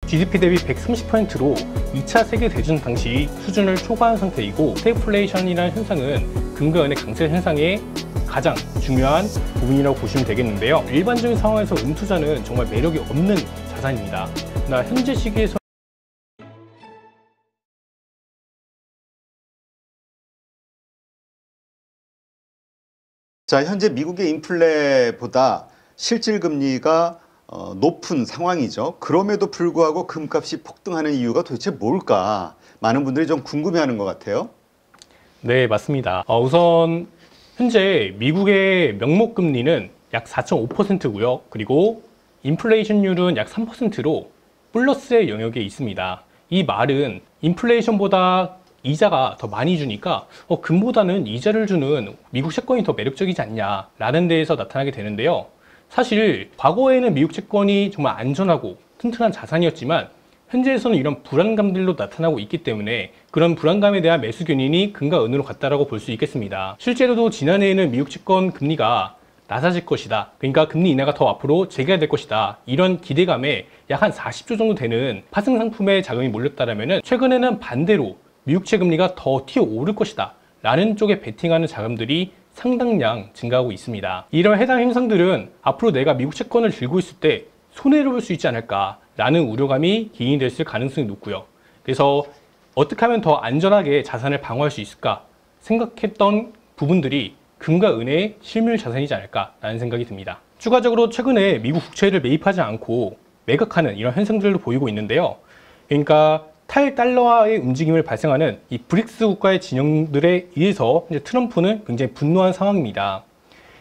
GDP 대비 130%로 2차 세계대전 당시 수준을 초과한 상태이고, 스태그플레이션이라는 현상은 금과 은의 강세 현상의 가장 중요한 부분이라고 보시면 되겠는데요. 일반적인 상황에서 투자는 정말 매력이 없는 자산입니다. 그러나 현재 시기에서 자, 현재 미국의 인플레보다 실질 금리가 높은 상황이죠. 그럼에도 불구하고 금값이 폭등하는 이유가 도대체 뭘까? 많은 분들이 좀 궁금해하는 것 같아요. 네, 맞습니다. 우선 현재 미국의 명목 금리는 약 4.5%고요. 그리고 인플레이션율은 약 3%로 플러스의 영역에 있습니다. 이 말은 인플레이션보다 이자가 더 많이 주니까 금보다는 이자를 주는 미국 채권이 더 매력적이지 않냐라는 데에서 나타나게 되는데요. 사실 과거에는 미국 채권이 정말 안전하고 튼튼한 자산이었지만 현재에서는 이런 불안감들로 나타나고 있기 때문에 그런 불안감에 대한 매수 견인이 금과 은으로 갔다라고 볼 수 있겠습니다. 실제로도 지난해에는 미국 채권 금리가 낮아질 것이다, 그러니까 금리 인하가 더 앞으로 재개가 될 것이다, 이런 기대감에 약 한 40조 정도 되는 파생 상품의 자금이 몰렸다면, 최근에는 반대로 미국채 금리가 더 튀어오를 것이다 라는 쪽에 베팅하는 자금들이 상당량 증가하고 있습니다. 이런 해당 현상들은 앞으로 내가 미국 채권을 들고 있을 때 손해를 볼 수 있지 않을까 라는 우려감이 기인이 됐을 가능성이 높고요. 그래서 어떻게 하면 더 안전하게 자산을 방어할 수 있을까 생각했던 부분들이 금과 은의 실물 자산이지 않을까 라는 생각이 듭니다. 추가적으로 최근에 미국 국채를 매입하지 않고 매각하는 이런 현상들도 보이고 있는데요. 그러니까 탈달러화의 움직임을 발생하는 이 브릭스 국가의 진영들에 의해서 이제 트럼프는 굉장히 분노한 상황입니다.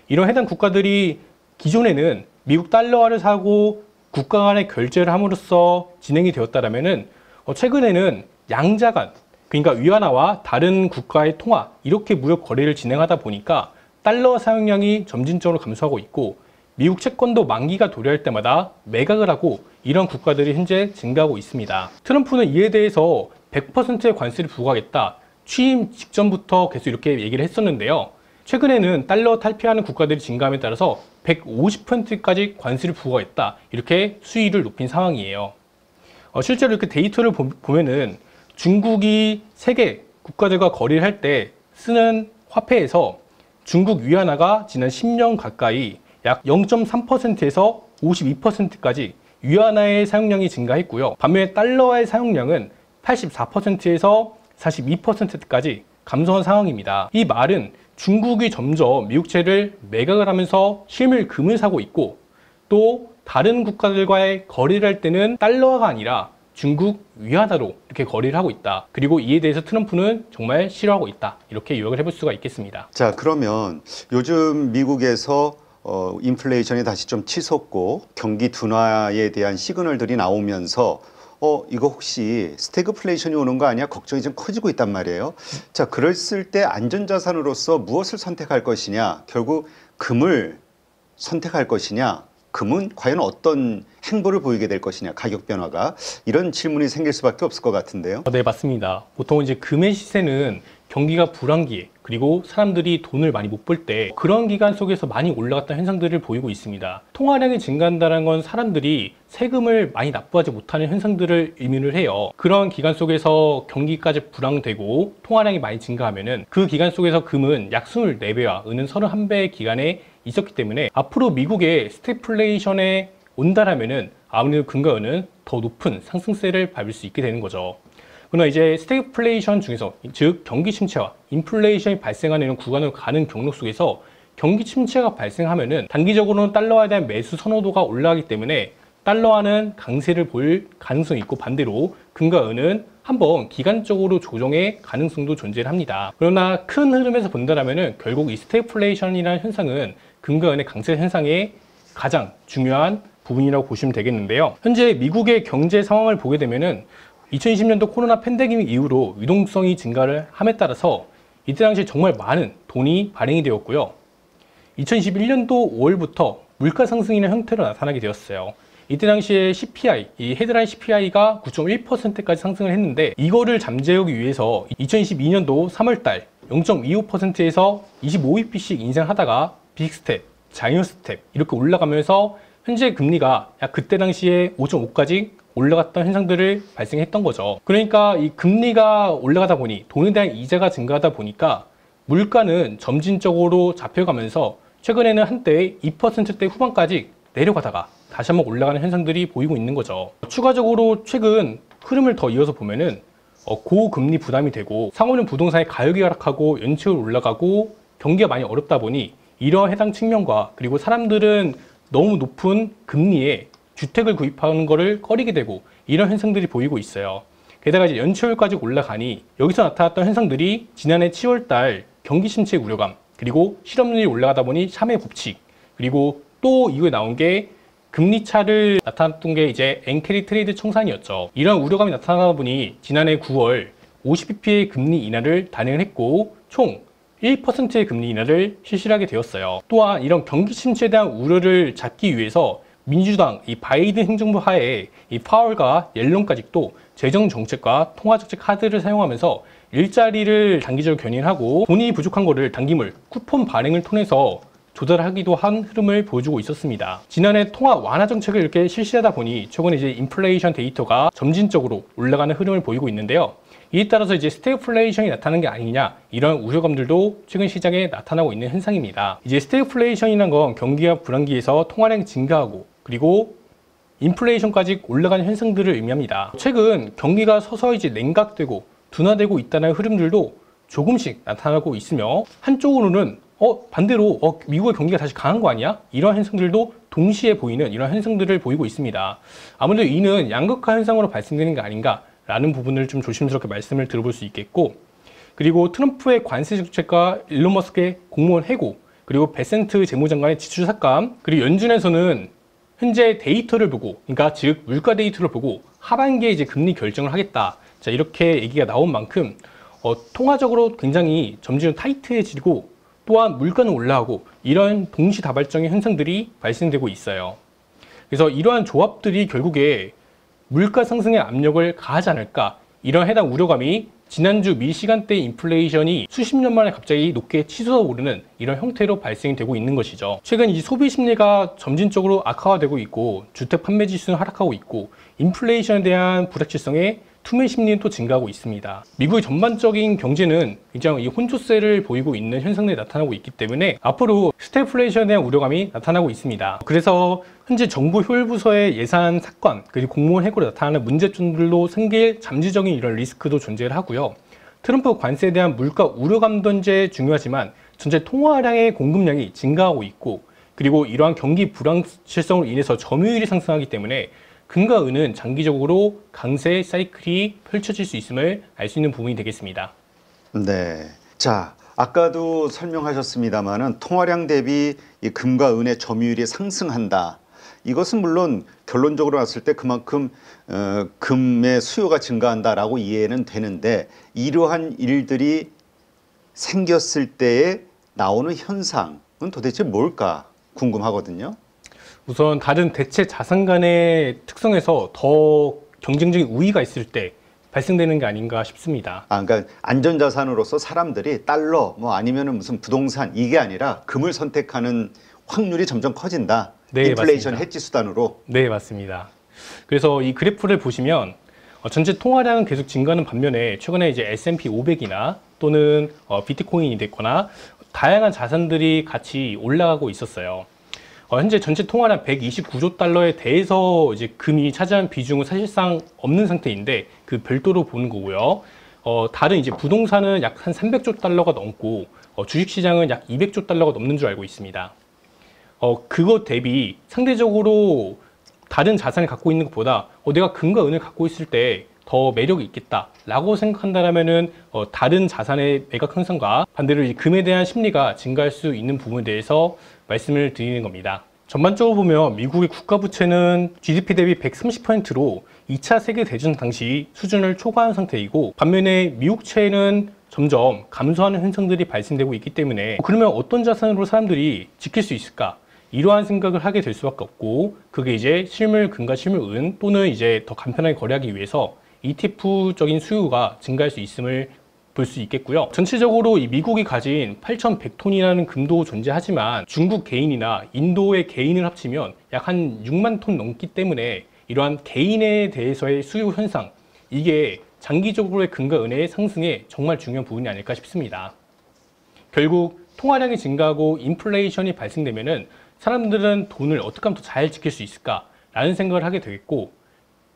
이런 해당 국가들이 기존에는 미국 달러화를 사고 국가 간의 결제를 함으로써 진행이 되었다면, 최근에는 양자 간, 그러니까 위안화와 다른 국가의 통화, 이렇게 무역 거래를 진행하다 보니까 달러 사용량이 점진적으로 감소하고 있고, 미국 채권도 만기가 도래할 때마다 매각을 하고 이런 국가들이 현재 증가하고 있습니다. 트럼프는 이에 대해서 100%의 관세를 부과하겠다, 취임 직전부터 계속 이렇게 얘기를 했었는데요. 최근에는 달러 탈피하는 국가들이 증가함에 따라서 150%까지 관세를 부과했다, 이렇게 수위를 높인 상황이에요. 실제로 이렇게 데이터를 보면은 중국이 세계 국가들과 거래를 할 때 쓰는 화폐에서 중국 위안화가 지난 10년 가까이 약 0.3%에서 52%까지 위안화의 사용량이 증가했고요. 반면에 달러의 사용량은 84%에서 42%까지 감소한 상황입니다. 이 말은 중국이 점점 미국채를 매각을 하면서 실물 금을 사고 있고, 또 다른 국가들과의 거래를 할 때는 달러가 아니라 중국 위안화로 이렇게 거래를 하고 있다. 그리고 이에 대해서 트럼프는 정말 싫어하고 있다, 이렇게 요약을 해볼 수가 있겠습니다. 자, 그러면 요즘 미국에서 인플레이션이 다시 좀 치솟고 경기 둔화에 대한 시그널들이 나오면서 이거 혹시 스태그플레이션이 오는 거 아니야? 걱정이 좀 커지고 있단 말이에요. 자, 그랬을 때 안전자산으로서 무엇을 선택할 것이냐? 결국 금을 선택할 것이냐? 금은 과연 어떤 행보를 보이게 될 것이냐? 가격 변화가, 이런 질문이 생길 수밖에 없을 것 같은데요. 네, 맞습니다. 보통 이제 금의 시세는 경기가 불황기에, 그리고 사람들이 돈을 많이 못 벌 때 그런 기간 속에서 많이 올라갔던 현상들을 보이고 있습니다. 통화량이 증가한다는 건 사람들이 세금을 많이 납부하지 못하는 현상들을 의미를 해요. 그런 기간 속에서 경기까지 불황되고 통화량이 많이 증가하면은 그 기간 속에서 금은 약 24배와 은은 31배의 기간에 있었기 때문에 앞으로 미국의 스태그플레이션에 온다라면은 아무래도 금과 은은 더 높은 상승세를 밟을 수 있게 되는 거죠. 그러나 이제 스태그플레이션 중에서, 즉 경기 침체와 인플레이션이 발생하는 이런 구간으로 가는 경로 속에서 경기 침체가 발생하면은 단기적으로는 달러화에 대한 매수 선호도가 올라가기 때문에 달러화는 강세를 볼 가능성이 있고, 반대로 금과 은은 한번 기간적으로 조정의 가능성도 존재를 합니다. 그러나 큰 흐름에서 본다면은 결국 이 스태그플레이션이라는 현상은 금과 은의 강세 현상의 가장 중요한 부분이라고 보시면 되겠는데요. 현재 미국의 경제 상황을 보게 되면은 2020년도 코로나 팬데믹 이후로 유동성이 증가를 함에 따라서 이때 당시 정말 많은 돈이 발행이 되었고요. 2021년도 5월부터 물가 상승이라는 형태로 나타나게 되었어요. 이때 당시에 CPI, 이 헤드라인 CPI가 9.1%까지 상승을 했는데, 이거를 잠재우기 위해서 2022년도 3월달 0.25%에서 25bp씩 인상하다가 빅스텝, 자이언트 스텝 이렇게 올라가면서 현재 금리가 약 그때 당시에 5.5까지 올라갔던 현상들을 발생했던 거죠. 그러니까 이 금리가 올라가다 보니 돈에 대한 이자가 증가하다 보니까 물가는 점진적으로 잡혀가면서 최근에는 한때 2%대 후반까지 내려가다가 다시 한번 올라가는 현상들이 보이고 있는 거죠. 추가적으로 최근 흐름을 더 이어서 보면은 고금리 부담이 되고 상호는 부동산의 가격이 하락하고 연체율 올라가고 경기가 많이 어렵다 보니 이러한 해당 측면과 그리고 사람들은 너무 높은 금리에 주택을 구입하는 것을 꺼리게 되고 이런 현상들이 보이고 있어요. 게다가 이제 연체율까지 올라가니 여기서 나타났던 현상들이 지난해 7월달 경기 침체 우려감, 그리고 실업률이 올라가다 보니 샤의 법칙, 그리고 또 이후에 나온 게 금리 차를 나타났던 게 이제 엔캐리 트레이드 청산이었죠. 이런 우려감이 나타나다 보니 지난해 9월 50bp의 금리 인하를 단행을 했고 총 1%의 금리 인하를 실시하게 되었어요. 또한 이런 경기 침체에 대한 우려를 잡기 위해서 민주당 이 바이든 행정부 하에 이 파월과 옐런까지도 재정 정책과 통화 정책 카드를 사용하면서 일자리를 단기적으로 견인하고 돈이 부족한 거를 단기물 쿠폰 발행을 통해서 조달하기도 한 흐름을 보여주고 있었습니다. 지난해 통화 완화 정책을 이렇게 실시하다 보니 최근에 이제 인플레이션 데이터가 점진적으로 올라가는 흐름을 보이고 있는데요. 이에 따라서 이제 스태그플레이션이 나타나는 게 아니냐 이런 우려감들도 최근 시장에 나타나고 있는 현상입니다. 이제 스태그플레이션이라는 건 경기가 불황기에서 통화량이 증가하고 그리고 인플레이션까지 올라가는 현상들을 의미합니다. 최근 경기가 서서히 이제 냉각되고 둔화되고 있다는 흐름들도 조금씩 나타나고 있으며 한쪽으로는 반대로 미국의 경기가 다시 강한 거 아니야? 이런 현상들도 동시에 보이는 이런 현상들을 보이고 있습니다. 아무래도 이는 양극화 현상으로 발생되는 게 아닌가라는 부분을 좀 조심스럽게 말씀을 들어볼 수 있겠고, 그리고 트럼프의 관세 정책과 일론 머스크의 공무원 해고, 그리고 베센트 재무장관의 지출 삭감, 그리고 연준에서는 현재 데이터를 보고, 그러니까 즉 물가 데이터를 보고 하반기에 이제 금리 결정을 하겠다. 자, 이렇게 얘기가 나온 만큼 통화적으로 굉장히 점점 타이트해지고 또한 물가는 올라가고 이런 동시다발적인 현상들이 발생되고 있어요. 그래서 이러한 조합들이 결국에 물가 상승의 압력을 가하지 않을까, 이런 해당 우려감이 지난주 미시간대 인플레이션이 수십 년 만에 갑자기 높게 치솟아 오르는 이런 형태로 발생이 되고 있는 것이죠. 최근 이 소비 심리가 점진적으로 악화가 되고 있고 주택 판매 지수는 하락하고 있고 인플레이션에 대한 불확실성에 투매 심리는 또 증가하고 있습니다. 미국의 전반적인 경제는 굉장히 이 혼조세를 보이고 있는 현상들이 나타나고 있기 때문에 앞으로 스태그플레이션에 대한 우려감이 나타나고 있습니다. 그래서 현재 정부 효율부서의 예산 삭감 그리고 공무원 해고로 나타나는 문제점들로 생길 잠재적인 이런 리스크도 존재를 하고요. 트럼프 관세에 대한 물가 우려감도 현재 중요하지만 전체 통화량의 공급량이 증가하고 있고, 그리고 이러한 경기 불확실성으로 인해서 점유율이 상승하기 때문에 금과 은은 장기적으로 강세 사이클이 펼쳐질 수 있음을 알 수 있는 부분이 되겠습니다. 네. 자, 아까도 설명하셨습니다만은 통화량 대비 이 금과 은의 점유율이 상승한다. 이것은 물론 결론적으로 봤을 때 그만큼 금의 수요가 증가한다라고 이해는 되는데, 이러한 일들이 생겼을 때에 나오는 현상은 도대체 뭘까 궁금하거든요. 우선 다른 대체 자산 간의 특성에서 더 경쟁적인 우위가 있을 때 발생되는 게 아닌가 싶습니다. 그러니까 안전자산으로서 사람들이 달러 뭐 아니면은 무슨 부동산 이게 아니라 금을 선택하는 확률이 점점 커진다. 네, 인플레이션 맞습니다. 해지 수단으로. 네, 맞습니다. 그래서 이 그래프를 보시면 전체 통화량은 계속 증가하는 반면에 최근에 이제 S&P 500이나 또는 비트코인이 됐거나 다양한 자산들이 같이 올라가고 있었어요. 현재 전체 통화량 129조 달러에 대해서 이제 금이 차지하는 비중은 사실상 없는 상태인데 그 별도로 보는 거고요. 다른 이제 부동산은 약 한 300조 달러가 넘고 주식시장은 약 200조 달러가 넘는 줄 알고 있습니다. 그것 대비 상대적으로 다른 자산을 갖고 있는 것보다 내가 금과 은을 갖고 있을 때 더 매력이 있겠다라고 생각한다면은 다른 자산의 매각 현상과 반대로 이 금에 대한 심리가 증가할 수 있는 부분에 대해서 말씀을 드리는 겁니다. 전반적으로 보면 미국의 국가 부채는 GDP 대비 130%로 2차 세계대전 당시 수준을 초과한 상태이고, 반면에 미국채는 점점 감소하는 현상들이 발생되고 있기 때문에 그러면 어떤 자산으로 사람들이 지킬 수 있을까? 이러한 생각을 하게 될 수밖에 없고, 그게 이제 실물 금과 실물 은 또는 이제 더 간편하게 거래하기 위해서 ETF적인 수요가 증가할 수 있음을 볼 수 있겠고요. 전체적으로 이 미국이 가진 8,100톤이라는 금도 존재하지만 중국 개인이나 인도의 개인을 합치면 약 한 6만 톤 넘기 때문에 이러한 개인에 대해서의 수요 현상, 이게 장기적으로의 금과 은의 상승에 정말 중요한 부분이 아닐까 싶습니다. 결국 통화량이 증가하고 인플레이션이 발생되면은 사람들은 돈을 어떻게 하면 더 잘 지킬 수 있을까라는 생각을 하게 되겠고,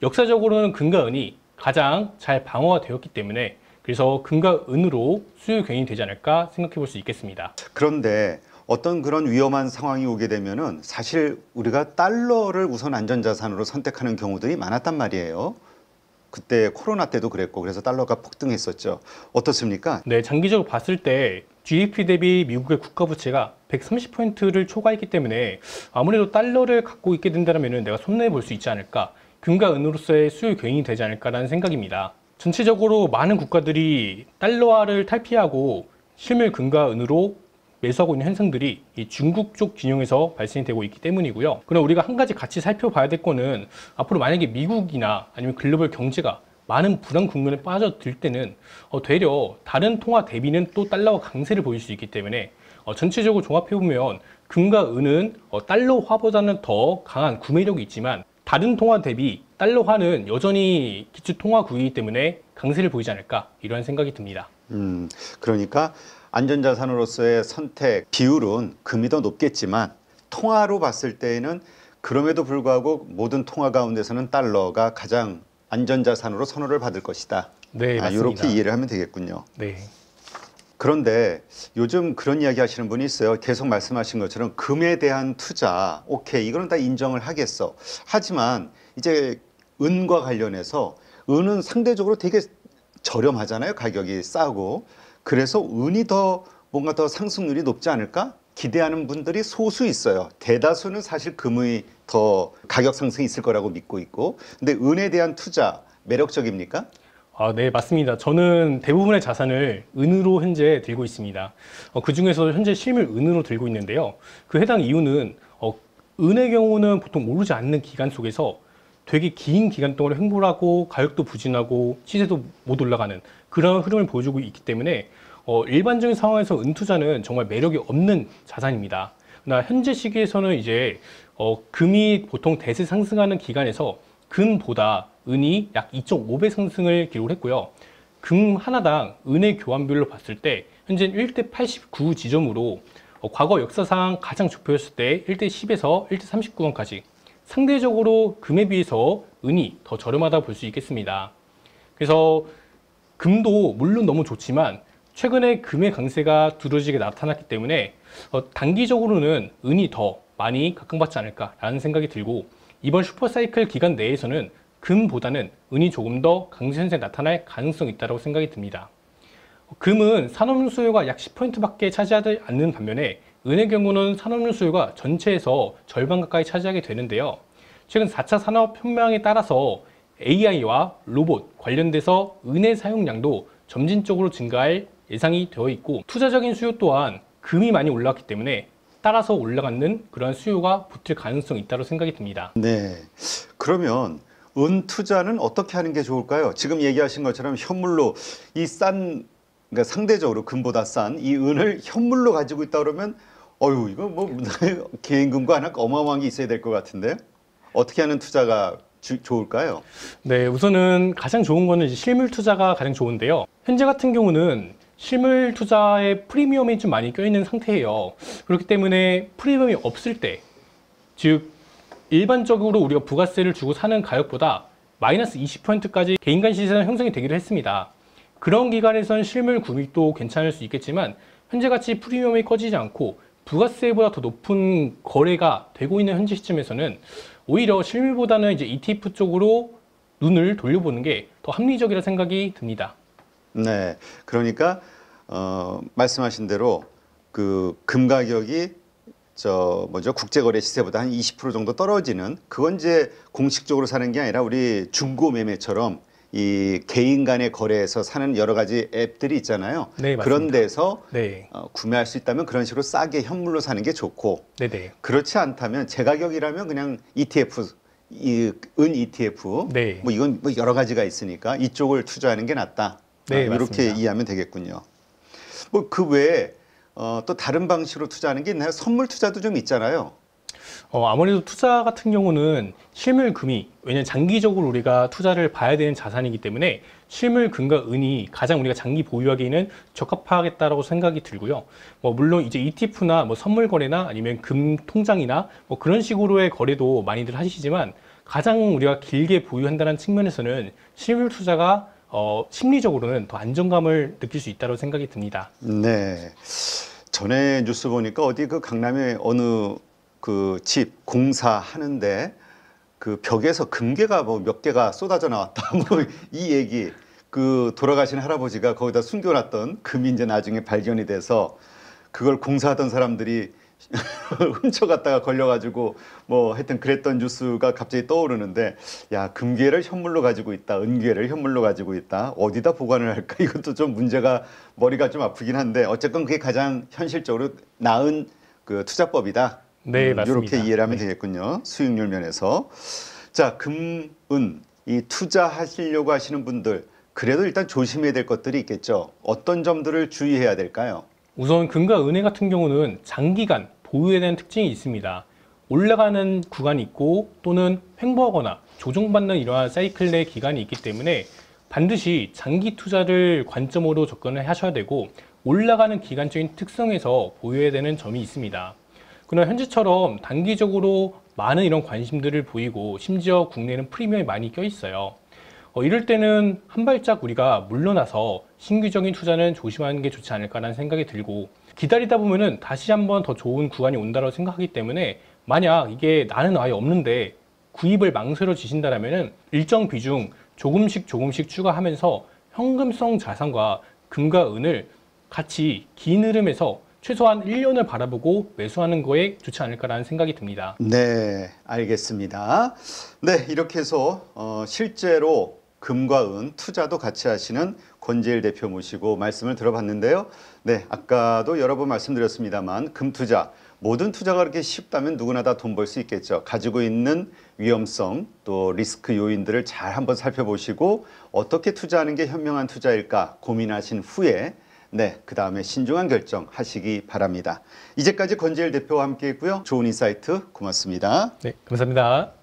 역사적으로는 금과 은이 가장 잘 방어가 되었기 때문에 그래서 금과 은으로 수요 경이 되지 않을까 생각해 볼 수 있겠습니다. 그런데 어떤 그런 위험한 상황이 오게 되면은 사실 우리가 달러를 우선 안전자산으로 선택하는 경우들이 많았단 말이에요. 그때 코로나 때도 그랬고 그래서 달러가 폭등했었죠. 어떻습니까? 네, 장기적으로 봤을 때 GDP 대비 미국의 국가 부채가 130%를 초과했기 때문에 아무래도 달러를 갖고 있게 된다면 내가 손해 볼 수 있지 않을까, 금과 은으로서의 수요 경이 되지 않을까라는 생각입니다. 전체적으로 많은 국가들이 달러화를 탈피하고 실물 금과 은으로 매수하고 있는 현상들이 이 중국 쪽 진영에서 발생이 되고 있기 때문이고요. 그럼 우리가 한 가지 같이 살펴봐야 될 거는, 앞으로 만약에 미국이나 아니면 글로벌 경제가 많은 불안 국면에 빠져들 때는 되려 다른 통화 대비는 또 달러와 강세를 보일 수 있기 때문에 전체적으로 종합해보면 금과 은은 달러화보다는 더 강한 구매력이 있지만 다른 통화 대비 달러화는 여전히 기초 통화국이기 때문에 강세를 보이지 않을까, 이런 생각이 듭니다. 그러니까 안전자산으로서의 선택 비율은 금이 더 높겠지만 통화로 봤을 때에는 그럼에도 불구하고 모든 통화 가운데서는 달러가 가장 안전자산으로 선호를 받을 것이다. 네, 맞습니다. 이렇게 이해를 하면 되겠군요. 네. 그런데 요즘 그런 이야기 하시는 분이 있어요. 계속 말씀하신 것처럼 금에 대한 투자, 오케이, 이거는 다 인정을 하겠어. 하지만 이제 은과 관련해서 은은 상대적으로 되게 저렴하잖아요. 가격이 싸고. 그래서 은이 더 뭔가 더 상승률이 높지 않을까 기대하는 분들이 소수 있어요. 대다수는 사실 금의 더 가격 상승이 있을 거라고 믿고 있고. 근데 은에 대한 투자 매력적입니까? 네, 맞습니다. 저는 대부분의 자산을 은으로 현재 들고 있습니다. 그 중에서 현재 실물 은으로 들고 있는데요. 그 해당 이유는 은의 경우는 보통 오르지 않는 기간 속에서 되게 긴 기간 동안 횡보를 하고 가격도 부진하고 시세도 못 올라가는 그런 흐름을 보여주고 있기 때문에 일반적인 상황에서 은 투자는 정말 매력이 없는 자산입니다. 그러나 현재 시기에서는 이제 금이 보통 대세 상승하는 기간에서 금보다 은이 약 2.5배 상승을 기록을 했고요. 금 하나당 은의 교환비율로 봤을 때 현재는 1대 89 지점으로 과거 역사상 가장 좁혀졌을 때 1대 10에서 1대 39원까지 상대적으로 금에 비해서 은이 더 저렴하다 볼 수 있겠습니다. 그래서 금도 물론 너무 좋지만 최근에 금의 강세가 두드러지게 나타났기 때문에 단기적으로는 은이 더 많이 각광받지 않을까라는 생각이 들고, 이번 슈퍼사이클 기간 내에서는 금보다는 은이 조금 더 강세 현상이 나타날 가능성이 있다고 생각이 듭니다. 금은 산업용 수요가 약 10%밖에 차지하지 않는 반면에 은의 경우는 산업용 수요가 전체에서 절반 가까이 차지하게 되는데요. 최근 4차 산업혁명에 따라서 AI와 로봇 관련돼서 은의 사용량도 점진적으로 증가할 예상이 되어 있고, 투자적인 수요 또한 금이 많이 올랐기 때문에 따라서 올라가는 그런 수요가 붙을 가능성이 있다고 생각이 듭니다. 네. 그러면 은 투자는 어떻게 하는 게 좋을까요? 지금 얘기하신 것처럼 현물로 이 싼, 그러니까 상대적으로 금보다 싼 이 은을 현물로 가지고 있다 그러면 이거 뭐 개인금과 하나 어마어마한 게 있어야 될 것 같은데 어떻게 하는 투자가 좋을까요? 네, 우선은 가장 좋은 거는 이제 실물 투자가 가장 좋은데요. 현재 같은 경우는 실물 투자에 프리미엄이 좀 많이 껴있는 상태예요. 그렇기 때문에 프리미엄이 없을 때, 즉 일반적으로 우리가 부가세를 주고 사는 가격보다 마이너스 20%까지 개인 간 시세는 형성이 되기도 했습니다. 그런 기간에선 실물 구입도 괜찮을 수 있겠지만 현재같이 프리미엄이 꺼지지 않고 부가세보다 더 높은 거래가 되고 있는 현재 시점에서는 오히려 실물보다는 이제 ETF 쪽으로 눈을 돌려보는 게 더 합리적이라 생각이 듭니다. 네, 그러니까 말씀하신 대로 그 금 가격이 국제거래 시세보다 한 20% 정도 떨어지는, 그건 이제 공식적으로 사는 게 아니라 우리 중고 매매처럼 이 개인 간의 거래에서 사는 여러 가지 앱들이 있잖아요. 네, 맞습니다. 그런 데서 네. 구매할 수 있다면 그런 식으로 싸게 현물로 사는 게 좋고, 네네. 그렇지 않다면 제 가격이라면 그냥 ETF, 은 ETF, 네. 뭐 이건 뭐 여러 가지가 있으니까 이쪽을 투자하는 게 낫다. 네, 이렇게 맞습니다. 이해하면 되겠군요. 뭐 그 외에 또 다른 방식으로 투자하는 게 있나요? 선물 투자도 좀 있잖아요. 아무래도 투자 같은 경우는 실물금이, 왜냐하면 장기적으로 우리가 투자를 봐야 되는 자산이기 때문에 실물금과 은이 가장 우리가 장기 보유하기에는 적합하겠다라고 생각이 들고요. 물론 이제 ETF나 선물 거래나 아니면 금 통장이나 그런 식으로의 거래도 많이들 하시지만 가장 우리가 길게 보유한다는 측면에서는 실물 투자가 심리적으로는 더 안정감을 느낄 수 있다고 생각이 듭니다. 네. 전에 뉴스 보니까 어디 그 강남에 어느 그 집 공사하는데 그 벽에서 금괴가 몇 개가 쏟아져 나왔다. 이 얘기. 그 돌아가신 할아버지가 거기다 숨겨놨던 금이 이제 나중에 발견이 돼서 그걸 공사하던 사람들이 훔쳐갔다가 걸려가지고 하여튼 그랬던 뉴스가 갑자기 떠오르는데, 야, 금괴를 현물로 가지고 있다, 은괴를 현물로 가지고 있다, 어디다 보관을 할까? 이것도 좀 문제가, 머리가 좀 아프긴 한데 어쨌건 그게 가장 현실적으로 나은 그 투자법이다. 네, 맞습니다. 이렇게 이해를 하면 되겠군요. 수익률 면에서. 자, 금, 은, 이 투자하시려고 하시는 분들 그래도 일단 조심해야 될 것들이 있겠죠. 어떤 점들을 주의해야 될까요? 우선 금과 은행 같은 경우는 장기간 보유에 대한 특징이 있습니다. 올라가는 구간이 있고 또는 횡보하거나 조정받는 이러한 사이클 내 기간이 있기 때문에 반드시 장기 투자를 관점으로 접근을 하셔야 되고, 올라가는 기간적인 특성에서 보유해야 되는 점이 있습니다. 그러나 현재처럼 단기적으로 많은 이런 관심들을 보이고 심지어 국내는 프리미엄이 많이 껴 있어요. 이럴 때는 한 발짝 우리가 물러나서 신규적인 투자는 조심하는 게 좋지 않을까라는 생각이 들고, 기다리다 보면은 다시 한번 더 좋은 구간이 온다고 생각하기 때문에 만약 이게 나는 아예 없는데 구입을 망설여지신다라면은 일정 비중 조금씩 추가하면서 현금성 자산과 금과 은을 같이 긴 흐름에서 최소한 1년을 바라보고 매수하는 거에 좋지 않을까라는 생각이 듭니다. 네, 알겠습니다. 네, 이렇게 해서 실제로 금과 은 투자도 같이 하시는 권재일 대표 모시고 말씀을 들어봤는데요. 네, 아까도 여러 번 말씀드렸습니다만 금 투자, 모든 투자가 그렇게 쉽다면 누구나 다 돈 벌 수 있겠죠. 가지고 있는 위험성 또 리스크 요인들을 잘 한번 살펴보시고 어떻게 투자하는 게 현명한 투자일까 고민하신 후에 그 다음에 신중한 결정 하시기 바랍니다. 이제까지 권재일 대표와 함께 했고요. 좋은 인사이트 고맙습니다. 네, 감사합니다.